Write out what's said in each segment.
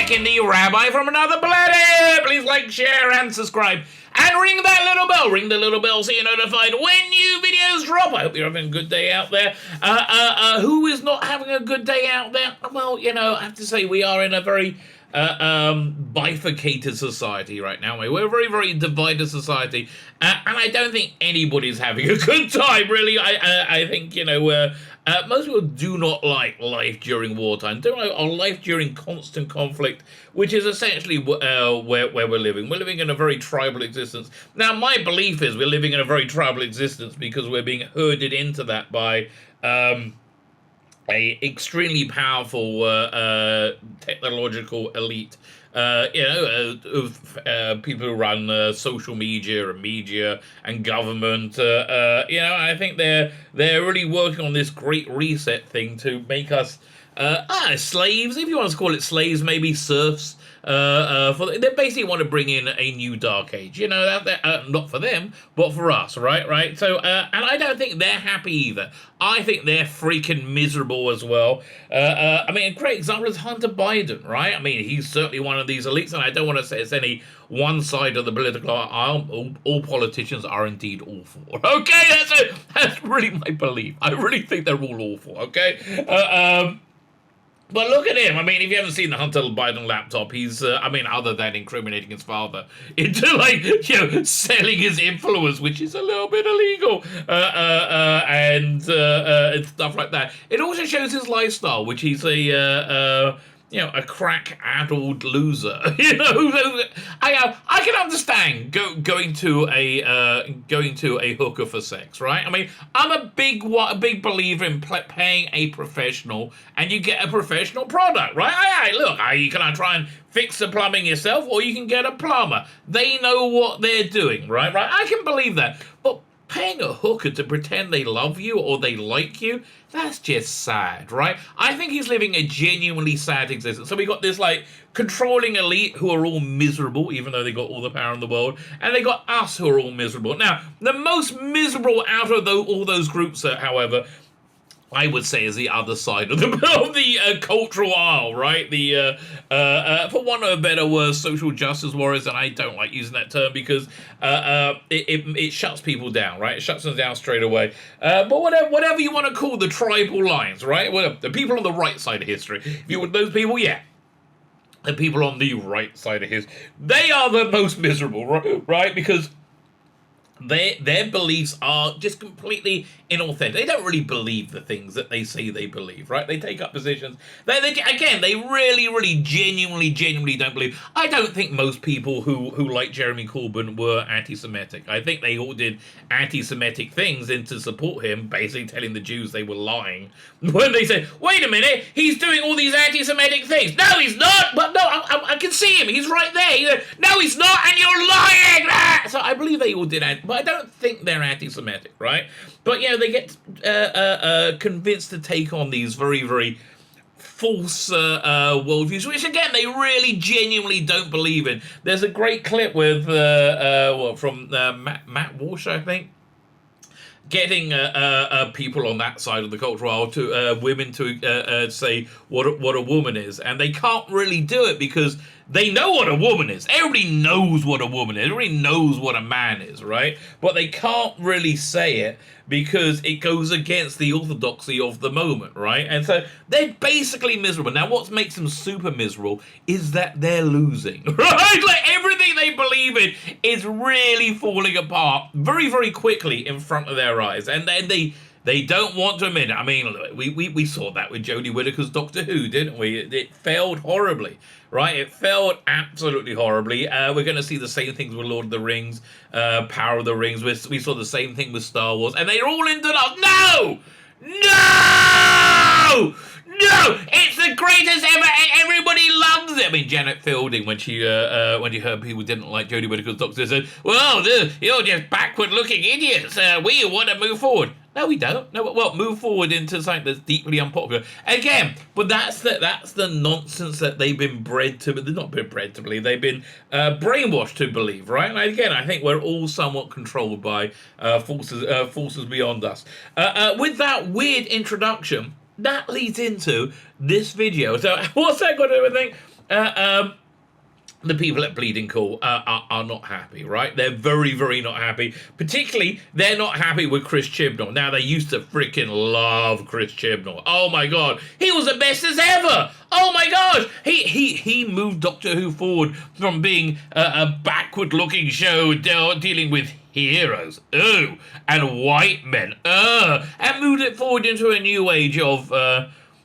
Lebetkin, the Rabbi from another planet. Please like, share, and subscribe. And ring that little bell. Ring the little bell so you're notified when new videos drop. I hope you're having a good day out there. Who is not having a good day out there? Well, you know, I have to say we are in a very bifurcated society right now. We're a very, very divided society. And I don't think anybody's having a good time, really. I think, you know, most people do not like life during wartime, don't like life during constant conflict, which is essentially where we're living. We're living in a very tribal existence. Now, my belief is we're living in a very tribal existence because we're being herded into that by a extremely powerful technological elite. People who run social media and government. I think they're really working on this great reset thing to make us slaves, if you want to call it slaves, maybe serfs. They basically want to bring in a new dark age, you know, not for them, but for us, right? So, and I don't think they're happy either. I think they're freaking miserable as well. I mean, a great example is Hunter Biden, right? I mean, he's certainly one of these elites, and I don't want to say it's any one side of the political aisle. All politicians are indeed awful, okay? That's really my belief. I really think they're all awful, okay? But look at him. I mean, if you haven't seen the Hunter Biden laptop, he's, other than incriminating his father into, selling his influence, which is a little bit illegal, and stuff like that. It also shows his lifestyle, which he's a crack-addled loser. I can understand going to a hooker for sex, right? I mean, I'm a big believer in paying a professional, and you get a professional product, right? You can try and fix the plumbing yourself, or you can get a plumber. They know what they're doing, right? I can believe that, but paying a hooker to pretend they love you or they like you, that's just sad, right? I think he's living a genuinely sad existence. So we got this, controlling elite who are all miserable, even though they got all the power in the world, and they got us who are all miserable. Now, the most miserable out of all those groups, however, I would say is the other side of the cultural aisle, right? For want of a better word, social justice warriors, and I don't like using that term because it shuts people down, right? It shuts them down straight away. But whatever you want to call the tribal lines, right? Well, the people on the right side of history. If you want those people, yeah. The people on the right side of history, they are the most miserable, right? Because their beliefs are just completely inauthentic. They don't really believe the things that they say they believe, right? They take up positions. They really, really, genuinely don't believe. I don't think most people who like Jeremy Corbyn were anti-Semitic. I think they all did anti-Semitic things to support him, basically telling the Jews they were lying when they said, "Wait a minute, he's doing all these anti-Semitic things." No, he's not. But no, I can see him. He's right there. No, he's not, and you're lying. So I believe they all did, but I don't think they're anti-Semitic, right? But they get convinced to take on these very, very false worldviews, which again they really genuinely don't believe in. There's a great clip with from Matt Walsh, I think, getting people on that side of the cultural aisle to women to say what a woman is, and they can't really do it because they know what a woman is. Everybody knows what a woman is. Everybody knows what a man is, right? But they can't really say it because it goes against the orthodoxy of the moment, right? And so they're basically miserable. Now, what makes them super miserable is that they're losing, right? Everything they believe in is really falling apart very, very quickly in front of their eyes. And then they don't want to admit it. I mean, we saw that with Jodie Whittaker's Doctor Who, didn't we? It failed horribly, right? It failed absolutely horribly. We're going to see the same things with Lord of the Rings, Power of the Rings. We saw the same thing with Star Wars, and they're all in denial. No! It's the greatest ever. Everybody loves it. I mean, Janet Fielding, when she heard people didn't like Jodie Whittaker's Doctor, said, "Well, you're just backward-looking idiots. We want to move forward." No, we don't. No, well, move forward into something that's deeply unpopular. Again, but that's the nonsense that they've been bred to. They've not been bred to believe. They've been brainwashed to believe, right? And again, I think we're all somewhat controlled by forces beyond us. With that weird introduction, that leads into this video. So what's that got to do with anything? The people at Bleeding Cool are not happy, right? They're very, very not happy. Particularly, they're not happy with Chris Chibnall. Now, they used to freaking love Chris Chibnall. Oh my God, he was the best as ever. Oh my gosh, he moved Doctor Who forward from being a backward-looking show dealing with heroes, and white men, and moved it forward into a new age of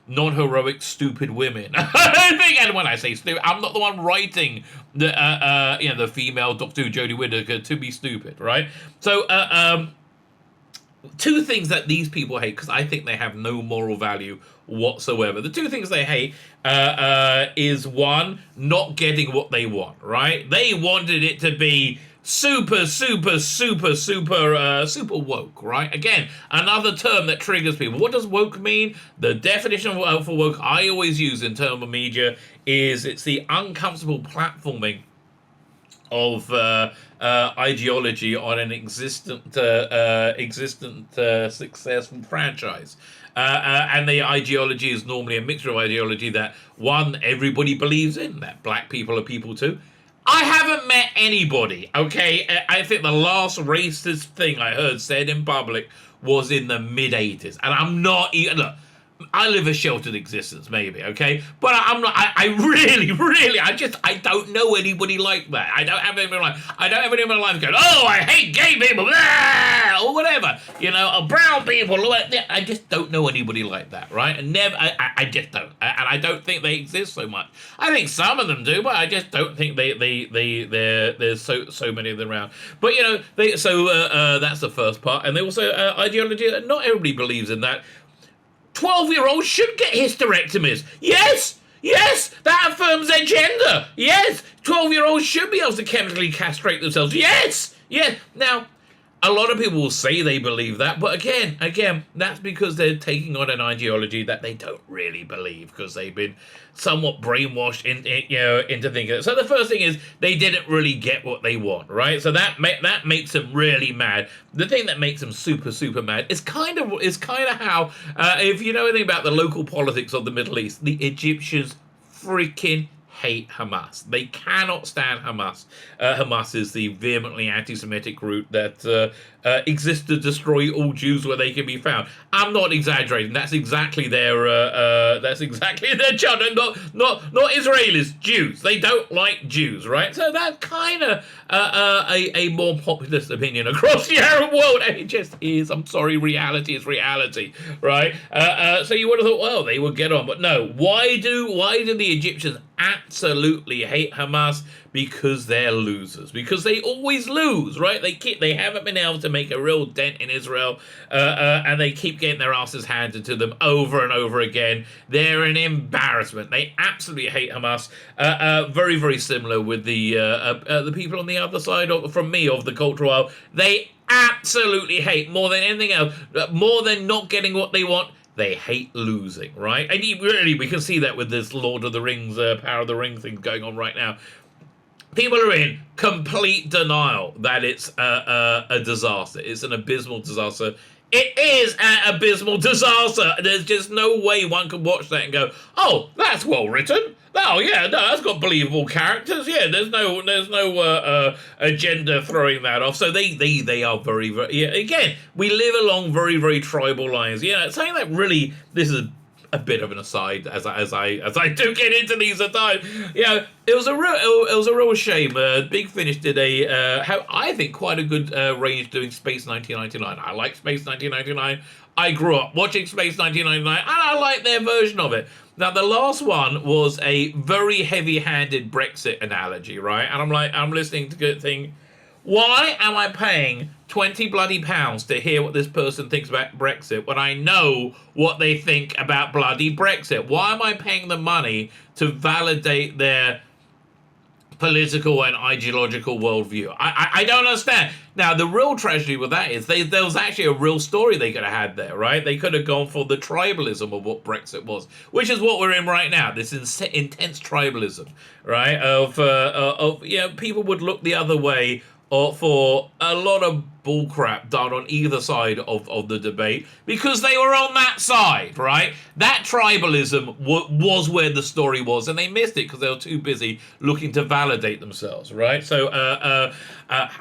non-heroic, stupid women. And when I say stupid, I'm not the one writing the female Doctor Who Jodie Whittaker to be stupid, right? So, two things that these people hate, because I think they have no moral value whatsoever. The two things they hate is, one, not getting what they want, right? They wanted it to be super woke, right? Again, another term that triggers people. What does woke mean? The definition for woke I always use in terms of media is it's the uncomfortable platforming of ideology on an existent successful franchise. And the ideology is normally a mixture of ideology that, one, everybody believes in, that black people are people too. I haven't met anybody, okay? I think the last racist thing I heard said in public was in the mid-'80s. And I'm not even... Look, I live a sheltered existence, maybe, okay? But I'm not... I don't know anybody like that. I don't have anyone in my life going, oh, I hate gay people, blah, or whatever. You know, or brown people. I just don't know anybody like that, right? And never... I just don't. And I don't think they exist so much. I think some of them do, but I just don't think there's so many of them around. But, you know, that's the first part. And they also... ideology, not everybody believes in that. 12-year-olds should get hysterectomies. Yes, that affirms their gender. Yes, 12-year-olds should be able to chemically castrate themselves. Yes. Now, a lot of people will say they believe that, but again, that's because they're taking on an ideology that they don't really believe, because they've been somewhat brainwashed into thinking it. So the first thing is they didn't really get what they want, right? So that makes them really mad. The thing that makes them super mad is kind of how, if you know anything about the local politics of the Middle East, the Egyptians freaking hate Hamas. They cannot stand Hamas. Hamas is the vehemently anti-Semitic group that exists to destroy all Jews where they can be found. I'm not exaggerating. That's exactly their chant. Not Israelis, Jews. They don't like Jews, right? So that's kind of a more populist opinion across the Arab world, and it just is. I'm sorry, reality is reality, right? So you would have thought, well, they would get on, but no. Why do the Egyptians absolutely hate Hamas? Because they're losers. Because they always lose, right? They haven't been able to make a real dent in Israel, and they keep getting their asses handed to them over and over again. They're an embarrassment. They absolutely hate Hamas. Very, very similar with the people on the other side of the cultural aisle. They absolutely hate, more than anything else, more than not getting what they want. They hate losing, right? And we can see that with this Lord of the Rings, Power of the Ring thing going on right now. People are in complete denial that it's a disaster. It's an abysmal disaster. It is an abysmal disaster. There's just no way one can watch that and go, oh, that's well written. Oh, yeah, no, that's got believable characters. Yeah, there's no agenda throwing that off. So they are very, very... Yeah, again, we live along very, very tribal lines. Yeah, saying that really... This is a bit of an aside as I do get into these at times. Yeah, it was a real shame. Big Finish did I think quite a good range doing Space 1999. I like Space 1999. I grew up watching Space 1999, and I like their version of it. Now, the last one was a very heavy-handed Brexit analogy, right? And I'm listening to good thing. Why am I paying 20 bloody pounds to hear what this person thinks about Brexit when I know what they think about bloody Brexit? Why am I paying the money to validate their political and ideological worldview? I don't understand. Now, the real tragedy with that is there was actually a real story they could have had there, right? They could have gone for the tribalism of what Brexit was, which is what we're in right now, this intense tribalism, right? Of people would look the other way or for a lot of bullcrap done on either side of the debate because they were on that side, right? That tribalism was where the story was, and they missed it because they were too busy looking to validate themselves, right? So I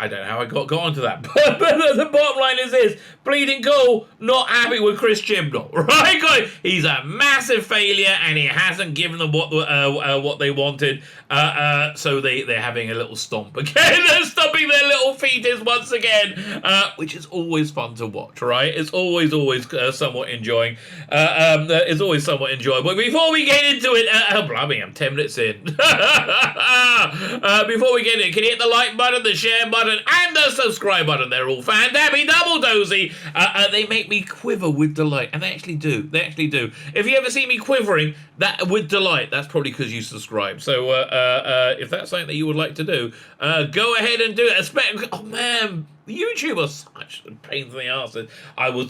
don't know how I got onto that, but the bottom line is this: Bleeding Cool not happy with Chris Chibnall, right? He's a massive failure, and he hasn't given them what they wanted. So they're having a little stomp again. They're stomping their little fetus once again, which is always fun to watch, right? It's always somewhat enjoying. It's always somewhat enjoyable. But before we get into it, blimey, I'm 10 minutes in. Before we get in, can you hit the like button, the share button, and the subscribe button? They're all fan-dabby, double dozy. They make me quiver with delight, and they actually do. They actually do. If you ever see me quivering with delight, that's probably because you subscribe. So if that's something that you would like to do, go ahead and do it. Oh man, YouTube was such a pain in the arse. I was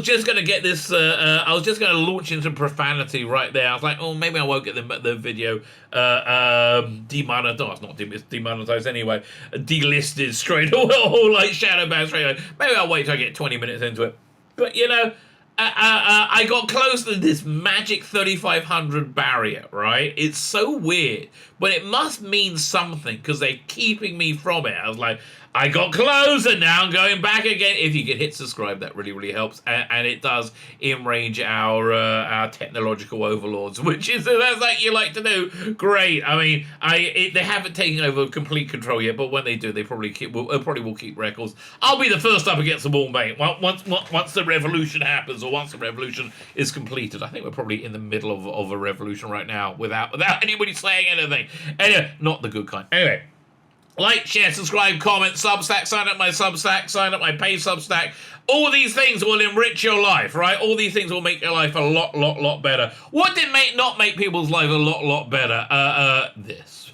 just gonna get this. I was just gonna launch into profanity right there. I was like, oh, maybe I won't get the video demonetized. No, it's not. It's demonetized anyway. Delisted straight away, or like shadow banned straight away. Maybe I'll wait till I get 20 minutes into it. But you know. I got close to this magic 3,500 barrier, right? It's so weird, but it must mean something because they're keeping me from it. I was like, I got close and now I'm going back again. If you could hit subscribe, that really helps, and it does enrage our technological overlords, which is that's like you like to do. Great. I mean, they haven't taken over complete control yet, but when they do, they probably will keep records. I'll be the first up against them all, mate. Once the revolution happens, or once the revolution is completed. I think we're probably in the middle of a revolution right now, without anybody saying anything. Anyway, not the good kind. Anyway. Like, share, subscribe, comment, Substack, sign up my Substack, sign up my pay Substack. All these things will enrich your life, right? All these things will make your life a lot better. What did not make people's life a lot better? This.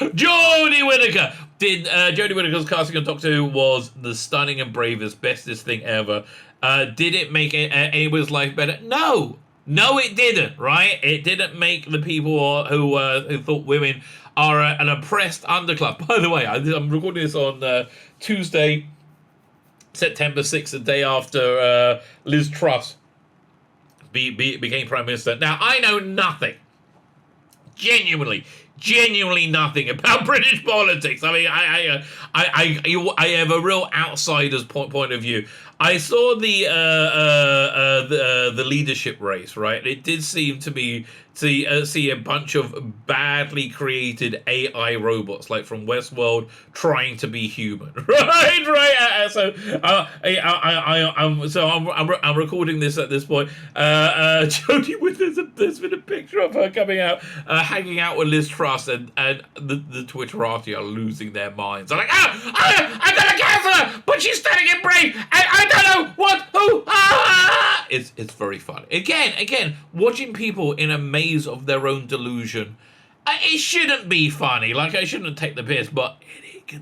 Jodie Whittaker. Jodie Whittaker's casting on Doctor Who was the stunning and bravest, bestest thing ever. Did it make anybody's life better? No, it didn't, right? It didn't make the people who thought women are an oppressed underclass. By the way, I'm recording this on Tuesday, September 6th, the day after Liz Truss became Prime Minister. Now, I know nothing, genuinely nothing about British politics. I mean, I have a real outsider's point of view. I saw the leadership race, right? It did seem to be see a bunch of badly created AI robots, like from Westworld, trying to be human, right. I'm recording this at this point. Jodie Whittaker, there's been a picture of her coming out, hanging out with Liz Truss, and the Twitterati are losing their minds. They're like, I got a cancer, but she's standing in brave, and I don't know what, who, It's very fun. Again, watching people in a maze of their own delusion. It shouldn't be funny. Like, I shouldn't take the piss, but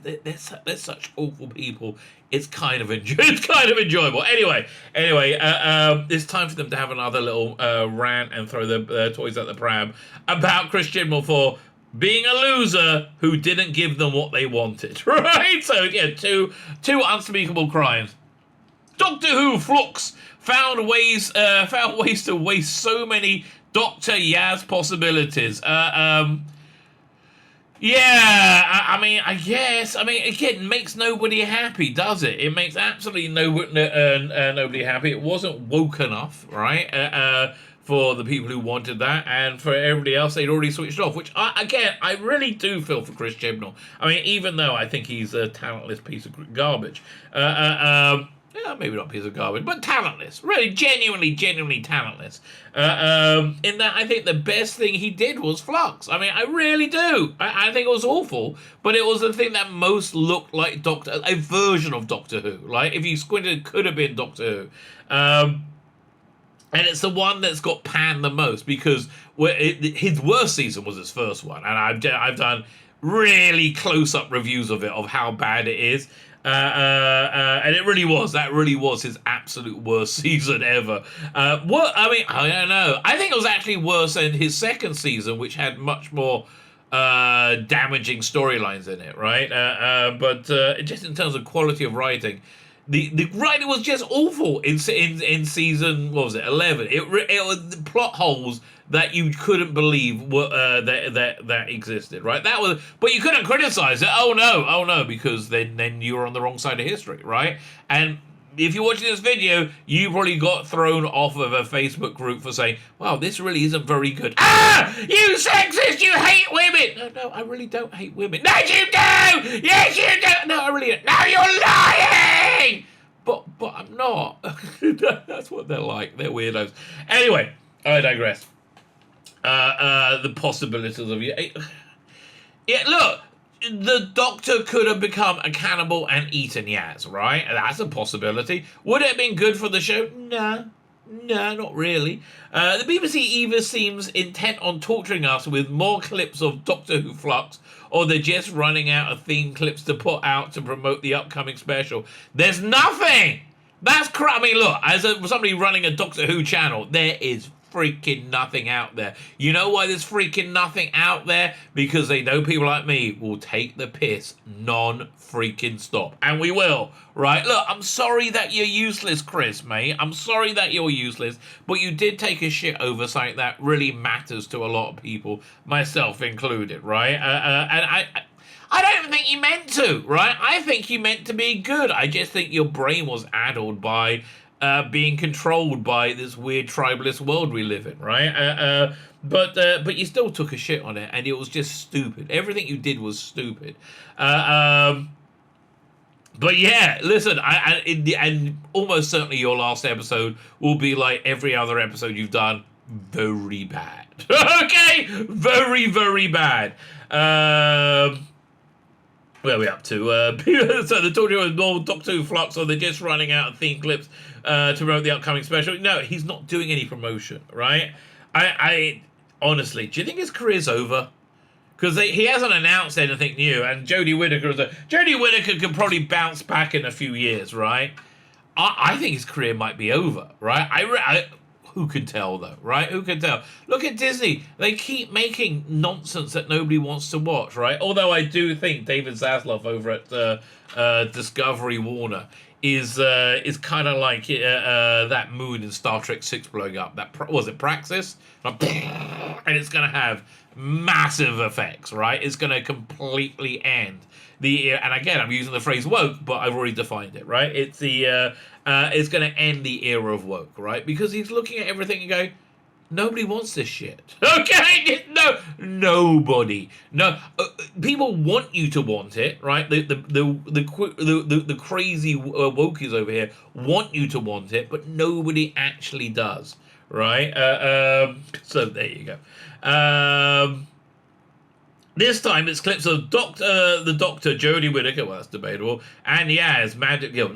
they're such awful people. It's kind of enjoyable. Anyway, it's time for them to have another little rant and throw the toys at the pram about Chris Chibnall for being a loser who didn't give them what they wanted. Right? So yeah, two unspeakable crimes. Doctor Who Flux found ways to waste so many Dr. Yaz possibilities. I guess. Again, it makes nobody happy, does it? It makes absolutely nobody happy. It wasn't woke enough, right? For the people who wanted that, and for everybody else, they'd already switched off, which, I really do feel for Chris Chibnall. I mean, even though I think he's a talentless piece of garbage. Maybe not a piece of garbage, but talentless. Really, genuinely talentless. In that, I think the best thing he did was Flux. I mean, I really do. I think it was awful, but it was the thing that most looked like a version of Doctor Who. Like, if you squinted, it could have been Doctor Who. And it's the one that's got panned the most, because his worst season was his first one, and I've done really close-up reviews of it, of how bad it is. And it really was. That really was his absolute worst season ever. I don't know. I think it was actually worse than his second season, which had much more damaging storylines in it, right? But just in terms of quality of writing, the writing was just awful in season, what was it, 11? It was plot holes that you couldn't believe were that existed, right? That was, but you couldn't criticize it. Oh no, because then you were on the wrong side of history, right? And if you're watching this video, you probably got thrown off of a Facebook group for saying, wow, this really isn't very good. Ah! You sexist! You hate women! No, I really don't hate women. No, you do! Yes, you do! No, I really don't. No, you're lying! But I'm not. That's what they're like. They're weirdos. Anyway, I digress. The possibilities of you. Yeah, look. The Doctor could have become a cannibal and eaten Yaz, right? That's a possibility. Would it have been good for the show? No, not really. The BBC either seems intent on torturing us with more clips of Doctor Who Flux, or they're just running out of theme clips to put out to promote the upcoming special. There's nothing! That's crap. I mean, look, as somebody running a Doctor Who channel, there is freaking nothing out there. You know why there's freaking nothing out there? Because they know people like me will take the piss non-freaking stop. And we will, right? Look, I'm sorry that you're useless, Chris, mate. I'm sorry that you're useless, but you did take a shit over something that really matters to a lot of people, myself included, right? And I don't even think you meant to, right? I think you meant to be good. I just think your brain was addled by being controlled by this weird tribalist world we live in, right? But you still took a shit on it, and it was just stupid. Everything you did was stupid. But yeah, listen, and almost certainly your last episode will be like every other episode you've done, very bad. Okay, very, very bad. Where are we up to? So the talking about more Doctor Who Flux, or they're just running out of theme clips to promote the upcoming special. No, he's not doing any promotion, right? I honestly, do you think his career's over? Because he hasn't announced anything new, and Jodie Whittaker could probably bounce back in a few years, right? I think his career might be over, right? Who can tell, though, right? Who can tell? Look at Disney. They keep making nonsense that nobody wants to watch, right? Although I do think David Zaslav over at Discovery Warner is kind of like that moon in Star Trek 6 blowing up. Was it Praxis? And it's going to have massive effects, right? It's going to completely end and again, I'm using the phrase woke, but I've already defined it, right? It's it's going to end the era of woke, right? Because he's looking at everything and going, nobody wants this shit. Okay, no, nobody. No, people want you to want it, right? The crazy wokies over here want you to want it, but nobody actually does, right? So there you go. This time it's clips of the Doctor, Jodie Whittaker, well, that's debatable, and Yaz,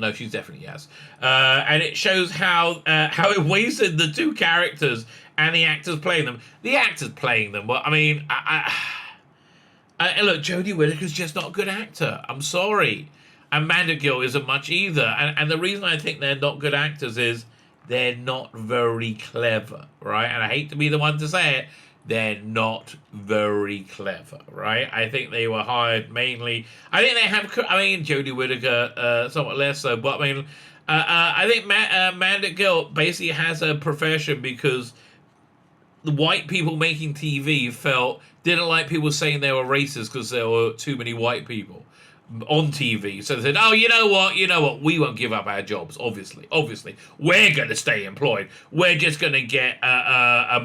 no, she's definitely Yaz. And it shows how it wasted the two characters and the actors playing them. The actors playing them, well, I mean, look, Jodie Whittaker's just not a good actor. I'm sorry. And Mandergill isn't much either. And the reason I think they're not good actors is they're not very clever, right? And I hate to be the one to say it, they're not very clever, right? I think they were hired mainly. I think they have. Jodie Whittaker somewhat less so, but I mean, I think Mandergill basically has a profession because the white people making TV didn't like people saying they were racist because there were too many white people on TV. So they said, oh, you know what, we won't give up our jobs, obviously. We're going to stay employed. We're just going to get a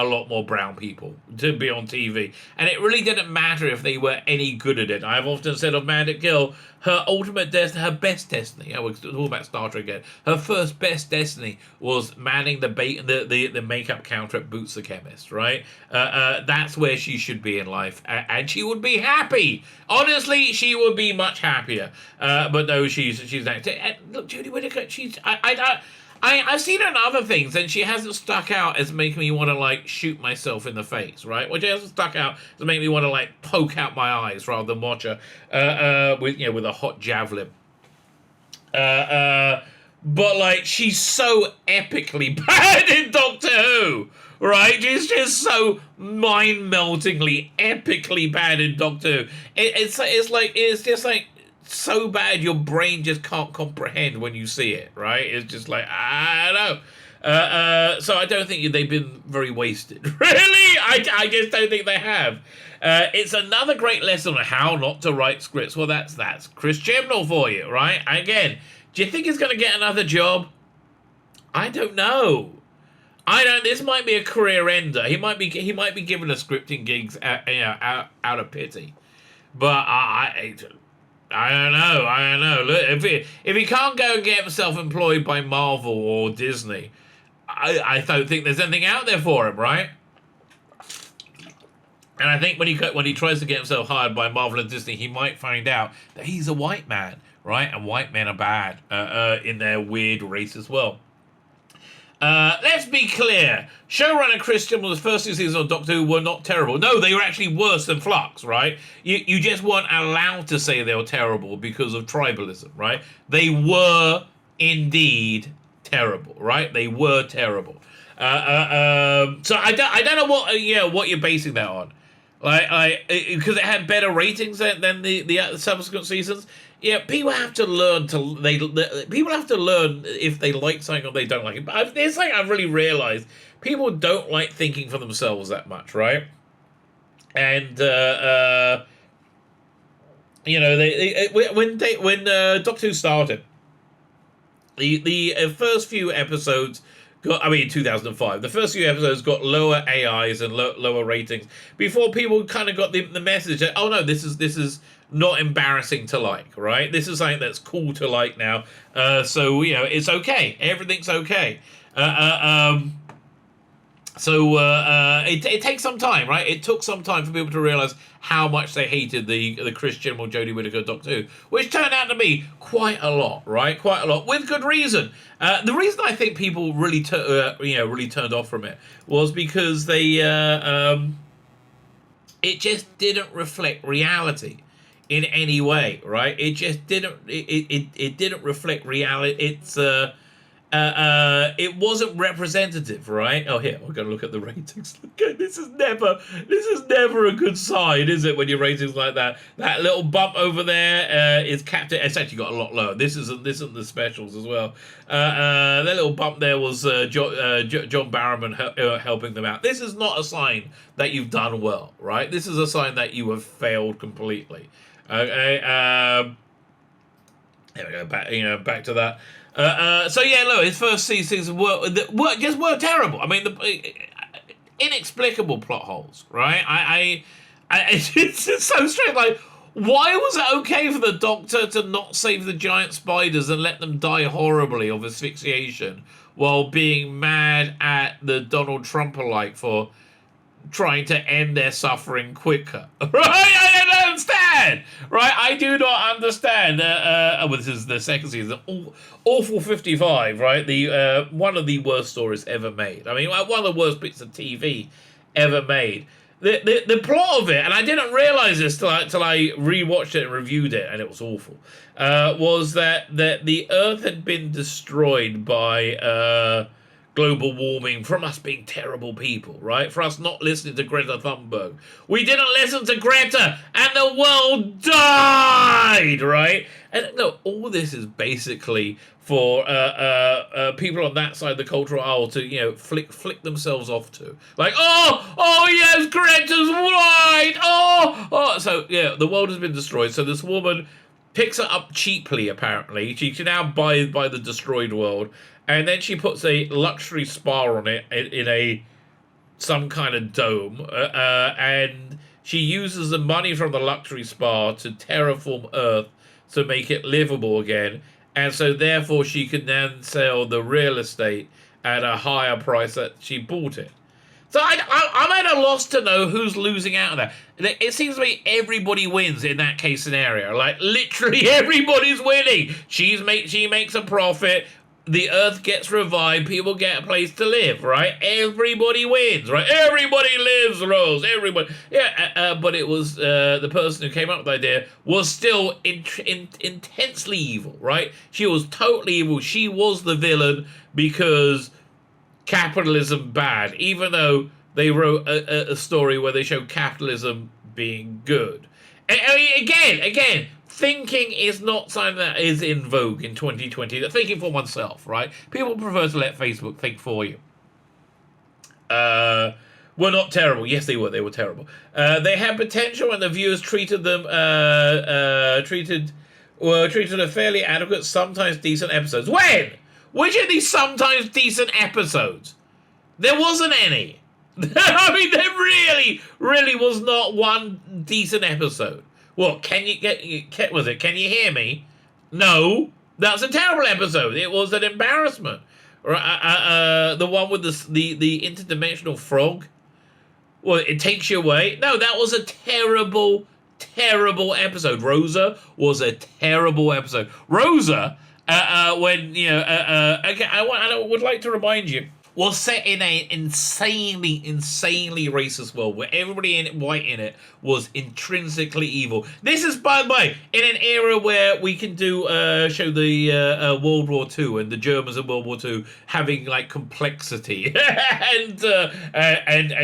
lot more brown people to be on TV. And it really didn't matter if they were any good at it. I've often said of Mandergill, her best destiny, I was talking about Star Trek again, her first best destiny was manning the makeup counter at Boots the Chemist, right? That's where she should be in life. And she would be happy. Honestly, she would be much happier. But no, she's acting. And look, Jodie Whittaker, I've seen her in other things, and she hasn't stuck out as making me want to, like, shoot myself in the face, right? Well, she hasn't stuck out as making me want to, like, poke out my eyes rather than watch her with a hot javelin. but like she's so epically bad in Doctor Who, right? She's just so mind-meltingly, epically bad in Doctor Who. It's just like so bad your brain just can't comprehend when you see it, right? It's just like, I don't know. So I don't think they've been very wasted. Really? I just don't think they have. It's another great lesson on how not to write scripts. Well, that's Chris Chibnall for you, right? Again, do you think he's going to get another job? I don't know. This might be a career ender. He might be given a scripting gigs out of pity. But I don't know. Look, if he can't go and get himself employed by Marvel or Disney, I don't think there's anything out there for him, right? And I think when he tries to get himself hired by Marvel and Disney, he might find out that he's a white man, right? And white men are bad in their weird race as well. Let's be clear. Showrunner Chris Chibnall's first two seasons of Doctor Who were not terrible. No, they were actually worse than Flux, right? You just weren't allowed to say they were terrible because of tribalism, right? They were indeed terrible, right? They were terrible. So I don't know what you're basing that on. Because it had better ratings than the subsequent seasons. Yeah, people have to learn people have to learn if they like something or they don't like it. But there's something I've really realized: people don't like thinking for themselves that much, right? And when Doctor Who started, the first few episodes. 2005. The first few episodes got lower AIs and lower ratings before people kind of got the message that, oh no, this is not embarrassing to like, right? This is something that's cool to like now. So it's okay. Everything's okay. It takes some time, right? It took some time for people to realize how much they hated the Chris Chibnall, Jodie Whittaker Doctor Who, which turned out to be quite a lot, right? Quite a lot, with good reason. The reason I think people really turned off from it was because they it just didn't reflect reality in any way, right? It just didn't. It didn't reflect reality. It wasn't representative, right? Oh, here, we're going to look at the ratings. This is never a good sign, is it, when your ratings like that? That little bump over there is capped. It's actually got a lot lower. This isn't the specials as well. That little bump there was John Barrowman helping them out. This is not a sign that you've done well, right? This is a sign that you have failed completely. Okay. There we go. Back to that. Look, his first seasons were terrible. I mean, the inexplicable plot holes, right? It's just so strange. Like, why was it okay for the Doctor to not save the giant spiders and let them die horribly of asphyxiation while being mad at the Donald Trump-alike for trying to end their suffering quicker? Right? I don't understand. Right? I do not understand. This is the second season. Awful 55, right? The one of the worst stories ever made. I mean, one of the worst bits of TV ever made. The plot of it, and I didn't realize this till I rewatched it and reviewed it, and it was awful. Was that the Earth had been destroyed by global warming from us being terrible people, right? For us not listening to Greta Thunberg. We didn't listen to Greta, and the world died, right? And look, all this is basically for people on that side of the cultural aisle to, flick themselves off to. Like, oh yes, Greta's right! Oh! So, yeah, the world has been destroyed, so this woman picks it up cheaply, apparently. She can now buy the destroyed world, and then she puts a luxury spa on it in some kind of dome, and she uses the money from the luxury spa to terraform Earth to make it livable again, and so therefore she can then sell the real estate at a higher price that she bought it. So I'm at a loss to know who's losing out of that. It seems to me everybody wins in that case scenario. Like, literally everybody's winning. She makes a profit. the earth gets revived, people get a place to live, right? Everybody wins, right? Everybody lives, Rose, everybody. Yeah, but it was the person who came up with the idea was still intensely evil, right? She was totally evil. She was the villain because capitalism bad, even though they wrote a story where they show capitalism being good. Again, thinking is not something that is in vogue in 2020. Thinking for oneself, right? People prefer to let Facebook think for you. Were not terrible. Yes, they were. They were terrible. They had potential, and the viewers treated them treated a fairly adequate, sometimes decent episodes. When? Which of these sometimes decent episodes? There wasn't any. I mean, there really was not one decent episode. What, can you hear me? No. That's a terrible episode. It was an embarrassment. The one with the interdimensional frog. Well, it takes you away. No, that was a terrible episode. Rosa was a terrible episode. Rosa, when, okay, I would like to remind you, was set in an insanely racist world where everybody white in it was intrinsically evil. This is, by the way, in an era where we can show the World War II and the Germans in World War II having like complexity and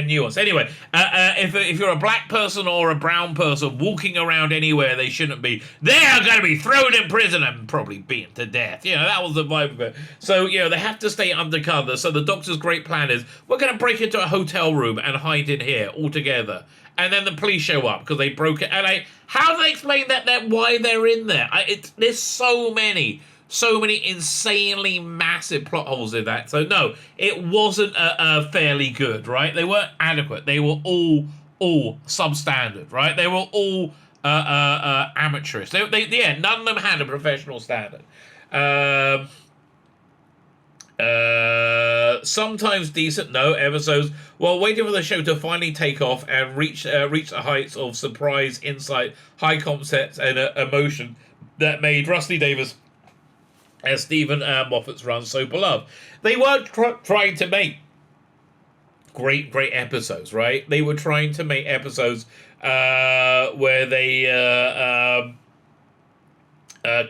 nuance. Anyway, if you're a black person or a brown person walking around anywhere they shouldn't be, they are going to be thrown in prison and probably beaten to death. That was the vibe of it. So they have to stay undercover. So the doctor's great plan is, we're going to break into a hotel room and hide in here all together. And then the police show up because they broke it. And how do they explain that why they're in there? There's so many insanely massive plot holes in that. So no, it wasn't fairly good, right? They weren't adequate. They were all substandard, right? They were all amateurish. None of them had a professional standard. Sometimes decent episodes while waiting for the show to finally take off and reach the heights of surprise, insight, high concepts, and emotion that made Rusty Davis and Stephen Moffat's run so beloved. They weren't trying to make great episodes, right? They were trying to make episodes where they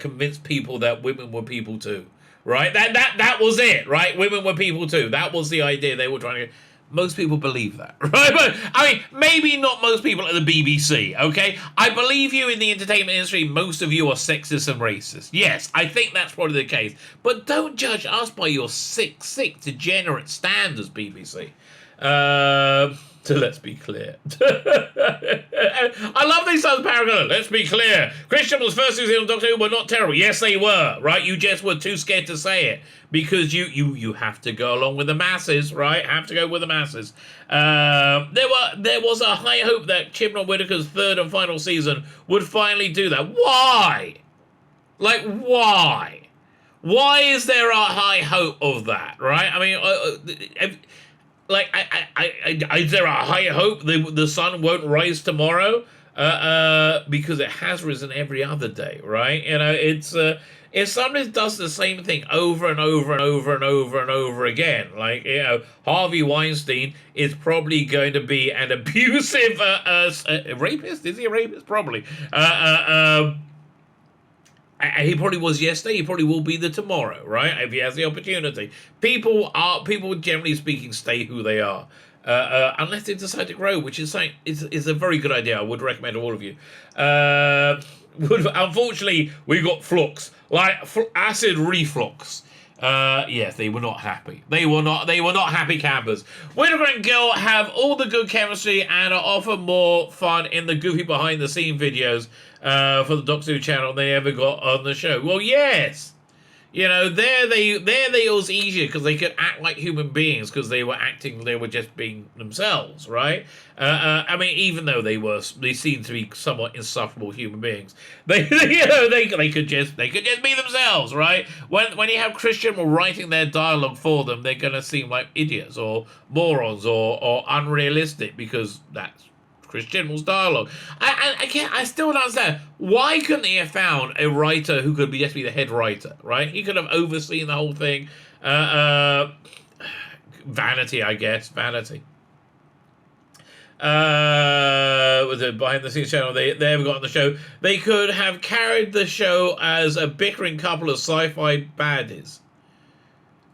convinced people that women were people too. Right? That was it, right? Women were people too. That was the idea they were trying to... Most people believe that, right? But, I mean, maybe not most people at the BBC, okay? I believe you in the entertainment industry, most of you are sexist and racist. Yes, I think that's probably the case. But don't judge us by your sick, degenerate standards, BBC. So let's be clear. I love these songs, Paragon. Let's be clear. Christian was first to see on Doctor Who were not terrible. Yes, they were, right? You just were too scared to say it because you have to go along with the masses, right? Have to go with the masses. There was a high hope that Chibnall and Whittaker's third and final season would finally do that. Why? Like, why? Why is there a high hope of that, right? I mean, is there a high hope the sun won't rise tomorrow? Because it has risen every other day, right? It's if somebody does the same thing over and over and over and over and over again, like Harvey Weinstein is probably going to be an abusive rapist. Is he a rapist? Probably. He probably was yesterday. He probably will be tomorrow, right? If he has the opportunity. People, generally speaking, stay who they are, unless they decide to grow, which is a very good idea. I would recommend to all of you. Unfortunately, we got Flux, like acid reflux. Yes, they were not happy. They were not happy campers. Whittaker and Gill have all the good chemistry and are often more fun in the goofy behind-the-scene videos for the Doctor Who channel than they ever got on the show. Well, yes. There it was easier because they could act like human beings because they were just being themselves, right? I mean, even though they seemed to be somewhat insufferable human beings, they could just be themselves, right? When you have Christian writing their dialogue for them, they're gonna seem like idiots or morons or unrealistic because that's Chris Chibnall's dialogue. I still don't understand. Why couldn't he have found a writer who could just be the head writer, right? He could have overseen the whole thing. Vanity, I guess. Vanity. Was a behind the scenes channel they ever got on the show. They could have carried the show as a bickering couple of sci-fi baddies.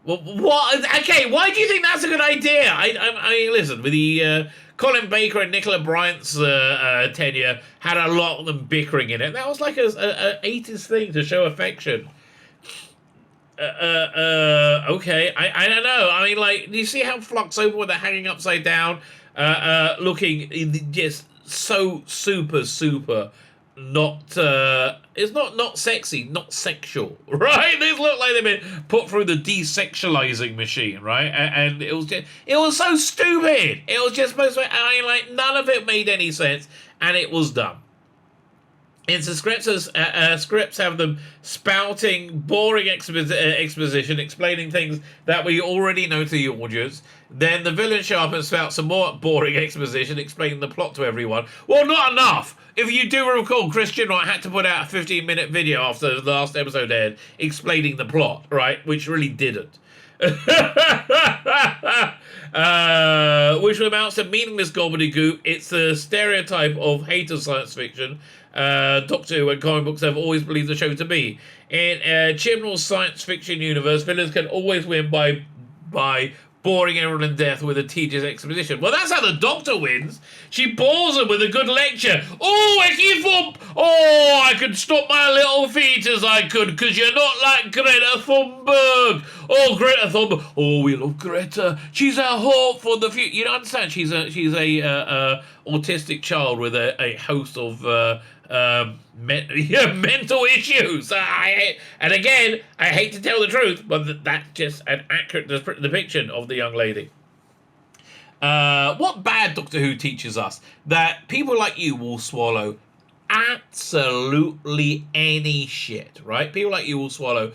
Well, what? Okay, why do you think that's a good idea? I mean, listen, with the Colin Baker and Nicola Bryant's tenure had a lot of them bickering in it. That was like a 80s thing to show affection. Okay, I don't know. I mean, like, do you see how Flux opened with it hanging upside down? Looking just so super not it's not sexy, not sexual, right? These look like they've been put through the desexualizing machine, right? And it was so stupid. It was just supposed to, I mean, like, none of it made any sense, and it was dumb. And so scripts have them spouting boring exposition, explaining things that we already know to the audience. Then the villain show up and spout some more boring exposition, explaining the plot to everyone. Well, not enough. If you do recall, Chris Chibnall had to put out a 15-minute video after the last episode aired, explaining the plot, right? Which really didn't. Which amounts to meaningless gobbledygook. It's the stereotype of hater science fiction. Doctor Who and comic books have always believed the show to be. In Chibnall's science fiction universe, villains can always win by boring everyone to death with a tedious exposition. Well, that's how the Doctor wins. She bores them with a good lecture. Oh, I could stop my little feet as I could, because you're not like Greta Thunberg. Oh, Greta Thunberg. Oh, we love Greta. She's a hope for the future. You don't understand. She's a autistic child with a host of mental issues. And again, I hate to tell the truth, but that's just an accurate depiction of the young lady. What bad Doctor Who teaches us? That people like you will swallow absolutely any shit, right? People like you will swallow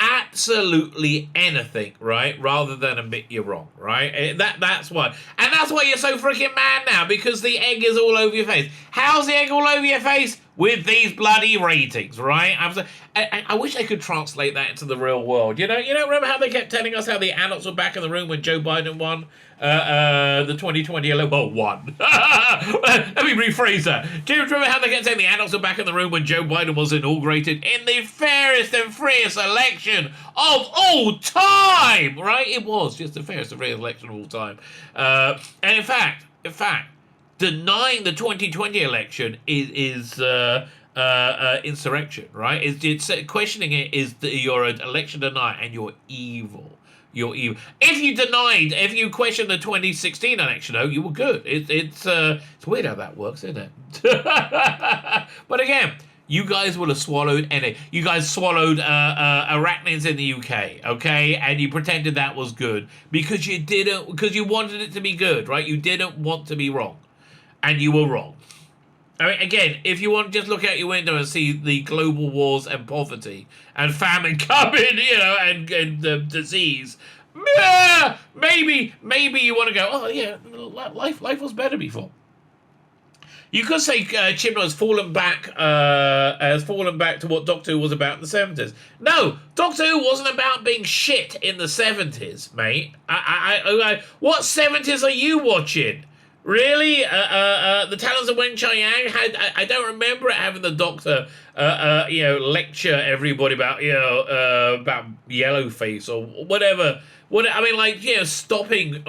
absolutely anything, right? Rather than admit you're wrong, right? That's why. And that's why you're so freaking mad now, because the egg is all over your face. How's the egg all over your face? With these bloody ratings, right? I wish I could translate that into the real world. You know, remember how they kept telling us how the adults were back in the room when Joe Biden won the 2020 election? Well, won. Let me rephrase that. Do you remember how they kept saying the adults were back in the room when Joe Biden was inaugurated in the fairest and freest election of all time? Right? It was just the fairest and freest election of all time. And in fact, denying the 2020 election is insurrection, right? It's questioning it is that you're an election denier and you're evil. You're evil. If you question the 2016 election, though, you were good. It's weird how that works, isn't it? But again, you guys would have swallowed any. You guys swallowed arachnids in the UK, okay? And you pretended that was good because you wanted it to be good, right? You didn't want to be wrong. And you were wrong. I mean, again, if you want to just look out your window and see the global wars and poverty and famine coming, and disease, maybe you want to go, oh yeah, life was better before. You could say Chibnall has fallen back to what Doctor Who was about in the 70s. No, Doctor Who wasn't about being shit in the 70s, mate. What 70s are you watching? Really? The Talons of Wen Chiang had. I don't remember it having the Doctor, lecture everybody about Yellowface or whatever. Stopping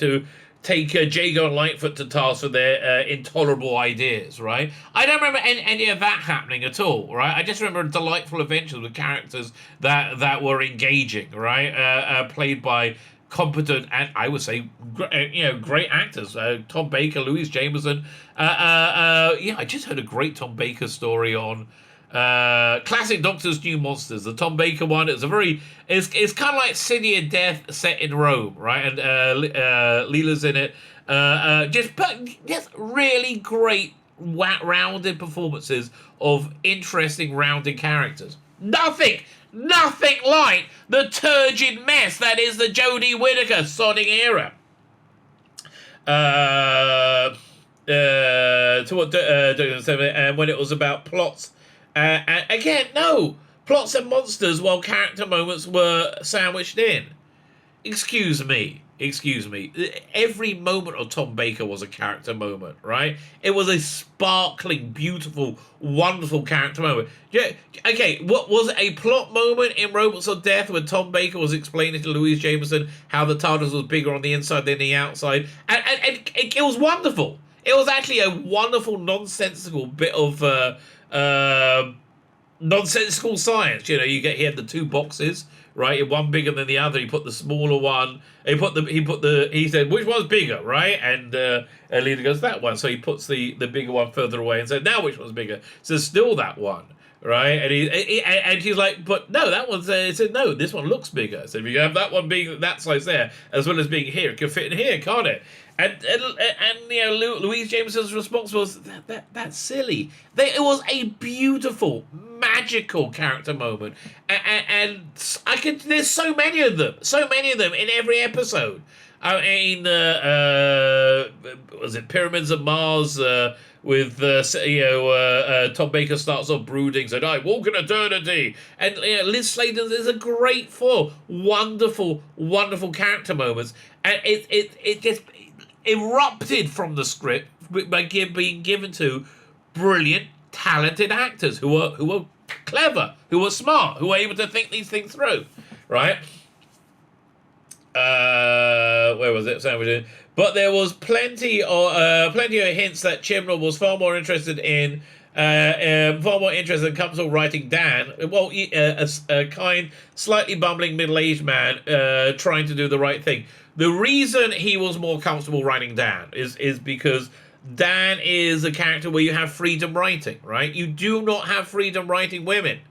to take Jago and Lightfoot to task for their intolerable ideas, right? I don't remember any of that happening at all, right? I just remember delightful adventures with characters that were engaging, right? Played by competent and I would say great actors. Tom Baker, Louise Jameson. I just heard a great Tom Baker story on Classic Doctor's New Monsters. The Tom Baker one. It's kind of like City of Death set in Rome, right? And Leela's in it. Just really great rounded performances of interesting rounded characters. Nothing like the turgid mess that is the Jodie Whittaker sodding era. And when it was about plots, and again, no plots and monsters, while character moments were sandwiched in. Excuse me. Excuse me. Every moment of Tom Baker was a character moment, right? It was a sparkling, beautiful, wonderful character moment. Yeah. Okay. What was a plot moment in Robots of Death when Tom Baker was explaining to Louise Jameson how the TARDIS was bigger on the inside than the outside, and it was wonderful. It was actually a wonderful, nonsensical bit of nonsensical science. You know, he had the two boxes, right? One bigger than the other. He put the smaller one. He said, which one's bigger, right? And Lena goes, that one. So he puts the bigger one further away and said, now which one's bigger? So still that one, right? And she's like, but no, that one's. He said, no, this one looks bigger. So if you have that one being that size there, as well as being here, it can fit in here, can't it? And you know, Louise Jameson's response was that's silly. It was a beautiful, magical character moment, and there's so many of them in every episode. I mean, was it Pyramids of Mars with Tom Baker starts off brooding, said, "I walk in eternity," and Liz Sladen is a great full, wonderful character moments, and it just erupted from the script by being given to brilliant, talented actors who were clever, who were smart, who were able to think these things through, right? Where was it? But there was plenty of hints that Chibnall was far more interested in Comfortable writing Dan. Well, a kind, slightly bumbling middle-aged man trying to do the right thing. The reason he was more comfortable writing Dan is because Dan is a character where you have freedom writing, right? You do not have freedom writing women,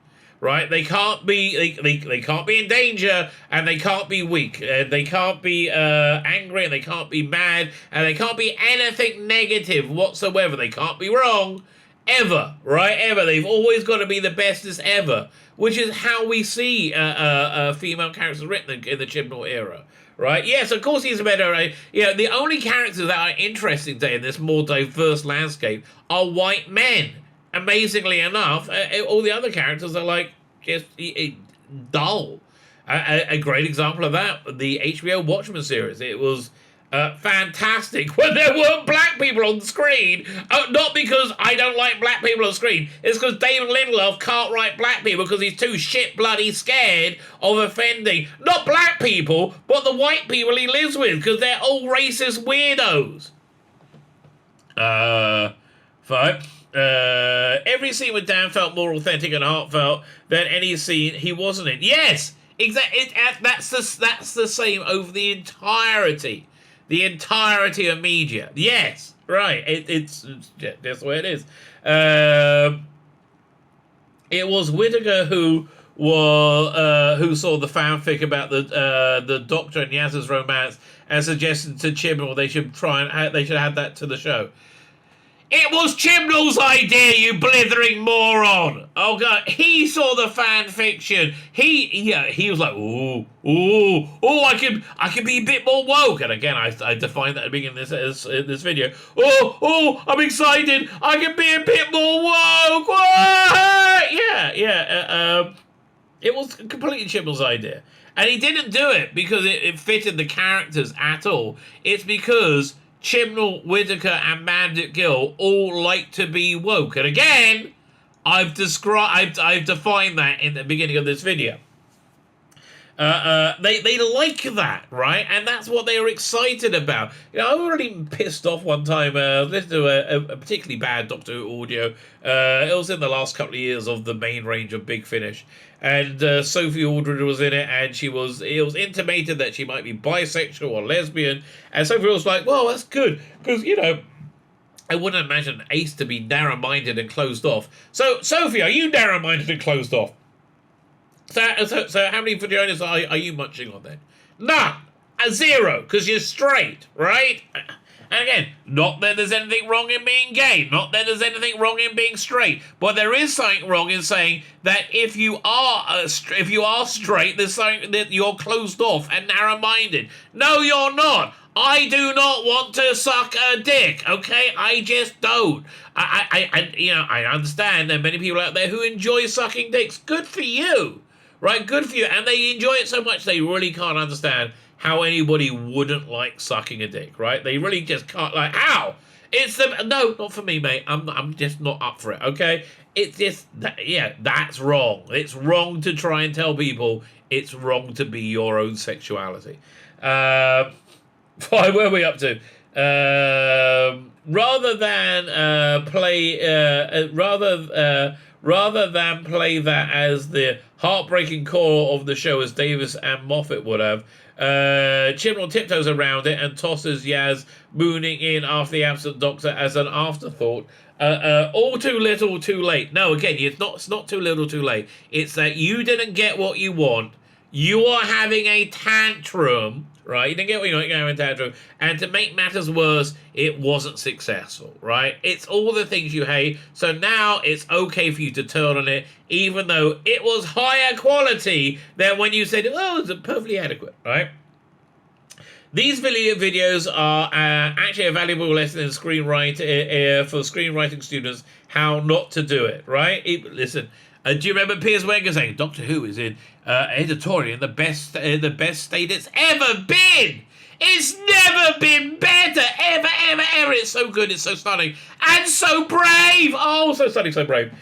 right? They can't be they can't be in danger, and they can't be weak, and they can't be angry, and they can't be mad, and they can't be anything negative whatsoever. They can't be wrong ever, right? Ever. They've always got to be the bestest ever, which is how we see female characters written in the Chibnall era. Right? Yes, of course he's a better. Right? The only characters that are interesting today in this more diverse landscape are white men. Amazingly enough, all the other characters are like just dull. A great example of that, the HBO Watchmen series. It was fantastic when there weren't black people on the screen. Not because I don't like black people on screen. It's because David Lindelof can't write black people because he's too shit bloody scared of offending not black people, but the white people he lives with, because they're all racist weirdos. Fine. Every scene with Dan felt more authentic and heartfelt than any scene he wasn't in. Yes, exactly. That's the same over the entirety. The entirety of media. Yes, right. It's that's the way it is. It was Whittaker who saw the fanfic about the Doctor and Yaz's romance and suggested to Chibnall they should add that to the show. It was Chibnall's idea, you blithering moron! Oh god, he saw the fan fiction. He was like, I can be a bit more woke. And again, I defined that at the beginning of this video. I'm excited. I can be a bit more woke. It was completely Chibnall's idea, and he didn't do it because it fitted the characters at all. It's because Chibnall, Whittaker, and Mandip Gill all like to be woke. And again, I've defined that in the beginning of this video. They like that, right? And that's what they were excited about. I was really pissed off one time. Listened to a particularly bad Doctor Who audio. It was in the last couple of years of the main range of Big Finish. And Sophie Aldred was in it, and it was intimated that she might be bisexual or lesbian. And Sophie was like, well, that's good, because, I wouldn't imagine Ace to be narrow-minded and closed off. So, Sophie, are you narrow-minded and closed off? So how many vaginas are you munching on then? None. 0, because you're straight, right? And again, not that there's anything wrong in being gay, not that there's anything wrong in being straight, but there is something wrong in saying that if you are straight, there's something that you're closed off and narrow-minded. No, you're not. I do not want to suck a dick, okay? I just don't. I understand there are many people out there who enjoy sucking dicks. Good for you, right? Good for you. And they enjoy it so much they really can't understand how anybody wouldn't like sucking a dick, right? They really just can't, like, how? No, not for me, mate. I'm just not up for it, okay? It's just, that's wrong. It's wrong to try and tell people it's wrong to be your own sexuality. Where are we up to? Rather than play that as the heartbreaking core of the show as Davis and Moffat would have, Chibnall tiptoes around it and tosses Yaz mooning in after the absent Doctor as an afterthought. All too little, too late. No, again, it's not too little, too late. It's that you didn't get what you want. You are having a tantrum, right? You didn't get what you want, you're having a tantrum. And to make matters worse, it wasn't successful, right? It's all the things you hate. So now it's okay for you to turn on it, even though it was higher quality than when you said, oh, it's perfectly adequate, right? These videos are actually a valuable lesson in screenwriting for screenwriting students, how not to do it, right? Listen, do you remember Piers Wenger saying, Doctor Who is in editorial in the best state it's ever been? It's never been better, ever, ever, ever. It's so good, it's so stunning, and so brave. Oh, so stunning, so brave.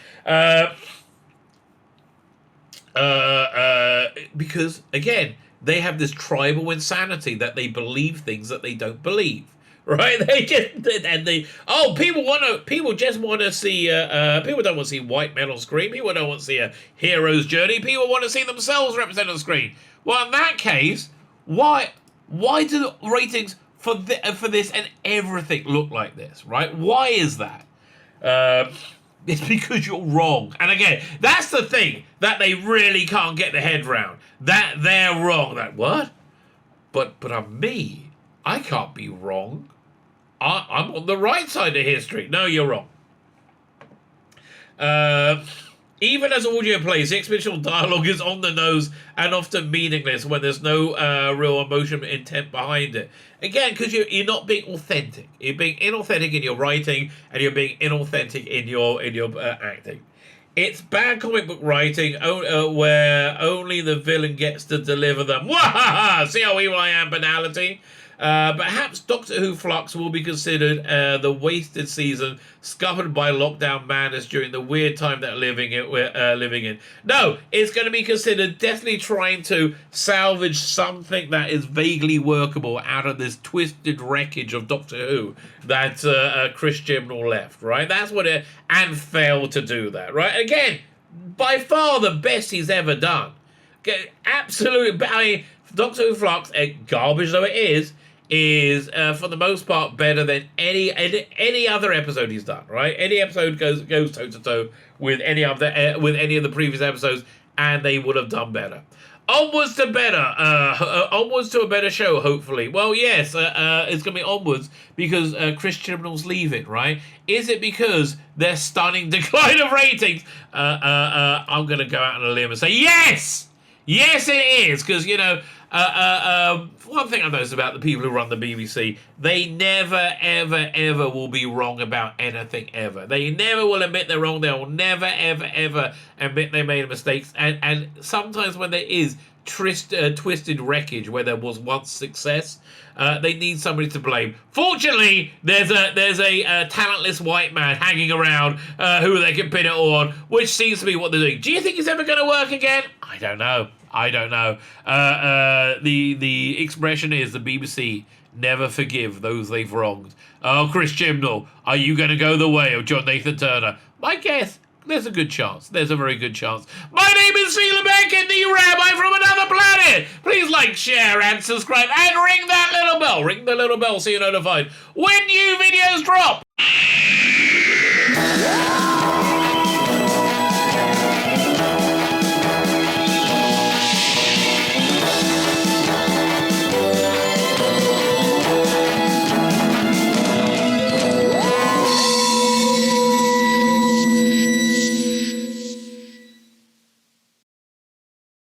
Because, again, they have this tribal insanity that they believe things that they don't believe, right? People just want to see, people don't want to see white men on screen. People don't want to see a hero's journey. People want to see themselves represented on screen. Well, in that case, why do the ratings for this and everything look like this, right? Why is that? It's because you're wrong. And again, that's the thing that they really can't get their head round. That they're wrong. That what? But I'm me. I can't be wrong. I'm on the right side of history. No, you're wrong. Even as audio plays, the expositional dialogue is on the nose and often meaningless when there's no real emotion intent behind it. Again, because you're not being authentic. You're being inauthentic in your writing, and you're being inauthentic in your acting. It's bad comic book writing where only the villain gets to deliver them. Wahaha! See how evil I am, banality? Perhaps Doctor Who Flux will be considered the wasted season, scuppered by lockdown madness during the weird time that we're living in. No, it's going to be considered definitely trying to salvage something that is vaguely workable out of this twisted wreckage of Doctor Who that Chris Chibnall left, right? That's what it, and failed to do that, right? Again, by far the best he's ever done. Absolutely, I mean, Doctor Who Flux, garbage though it is for the most part better than any other episode he's done, right? Any episode goes toe to toe with any of the previous episodes, and they would have done better. Onwards to better, onwards to a better show, hopefully. Well, yes, it's going to be onwards because Chris Chibnall's leaving, right? Is it because their stunning decline of ratings? I'm going to go out on a limb and say yes! Yes, it is, because, you know, one thing I've noticed about the people who run the BBC, they never, ever, ever will be wrong about anything, ever. They never will admit they're wrong. They will never, ever, ever admit they made mistakes. And sometimes when there is twisted wreckage where there was once success, they need somebody to blame. Fortunately, there's a talentless white man hanging around who they can pin it on, which seems to be what they're doing. Do you think it's ever going to work again? I don't know. The expression is the BBC never forgive those they've wronged. Oh, Chris Chibnall, are you going to go the way of John Nathan Turner? My guess, there's a good chance. There's a very good chance. My name is Tzvi Lebetkin, the Rabbi from another planet. Please like, share, and subscribe, and ring that little bell. Ring the little bell so you're notified when new videos drop.